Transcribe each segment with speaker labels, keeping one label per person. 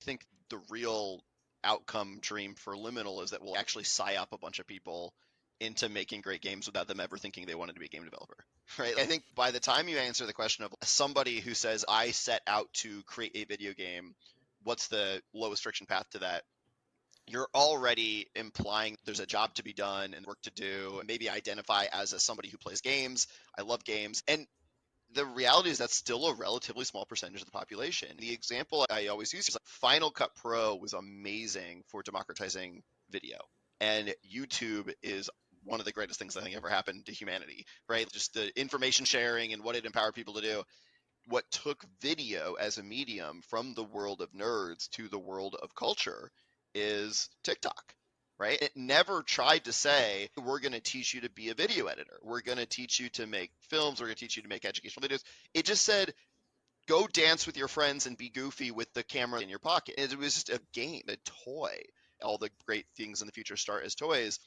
Speaker 1: I think the real outcome dream for Liminal is that we'll actually psyop a bunch of people into making great games without them ever thinking they wanted to be a game developer. Right? I think by the time you answer the question of somebody who says, I set out to create a video game, what's the lowest friction path to that? You're already implying there's a job to be done and work to do, and maybe identify as somebody who plays games. I love games. And the reality is that's still a relatively small percentage of the population. The example I always use is like Final Cut Pro was amazing for democratizing video. And YouTube is one of the greatest things I think ever happened to humanity, right? Just the information sharing and what it empowered people to do. What took video as a medium from the world of nerds to the world of culture is TikTok, right? It never tried to say, we're going to teach you to be a video editor. We're going to teach you to make films. We're going to teach you to make educational videos. It just said, go dance with your friends and be goofy with the camera in your pocket. It was just a game, a toy. All the great things in the future start as toys.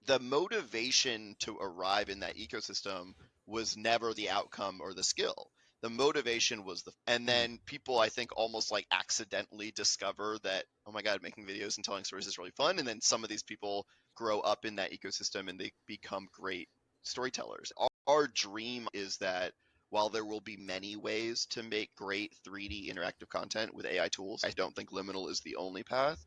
Speaker 1: The motivation to arrive in that ecosystem was never the outcome or the skill. The motivation was and then people, I think, almost like accidentally discover that, oh my God, making videos and telling stories is really fun. And then some of these people grow up in that ecosystem and they become great storytellers. Our dream is that while there will be many ways to make great 3D interactive content with AI tools, I don't think Liminal is the only path.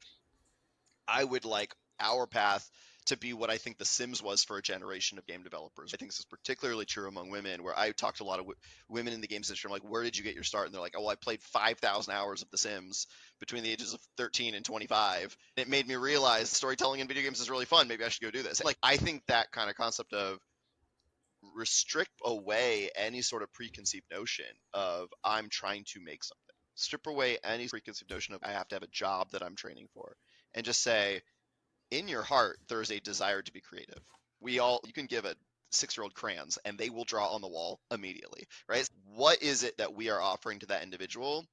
Speaker 1: I would like our path to be what I think The Sims was for a generation of game developers. I think this is particularly true among women, where I talked to a lot of women in the games industry. I'm like, where did you get your start? And they're like, oh, I played 5,000 hours of The Sims between the ages of 13 and 25. And it made me realize storytelling in video games is really fun. Maybe I should go do this. Like, I think that kind of concept of restrict away any sort of preconceived notion of I'm trying to make something. Strip away any preconceived notion of I have to have a job that I'm training for, and just say, in your heart, there is a desire to be creative. You can give a 6-year-old crayons and they will draw on the wall immediately, right? What is it that we are offering to that individual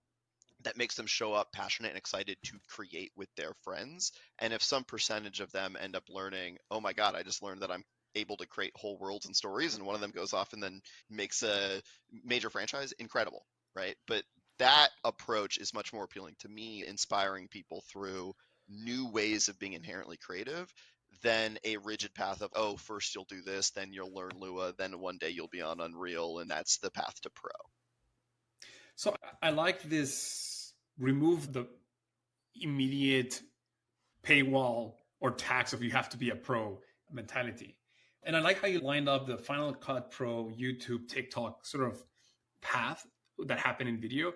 Speaker 1: that makes them show up passionate and excited to create with their friends? And if some percentage of them end up learning, oh my God, I just learned that I'm able to create whole worlds and stories, and one of them goes off and then makes a major franchise, incredible, right? But that approach is much more appealing to me, inspiring people through new ways of being inherently creative than a rigid path of, oh, first you'll do this, then you'll learn Lua, then one day you'll be on Unreal, and that's the path to pro.
Speaker 2: So I like this remove the immediate paywall or tax of you have to be a pro mentality. And I like how you lined up the Final Cut Pro, YouTube, TikTok sort of path that happened in video.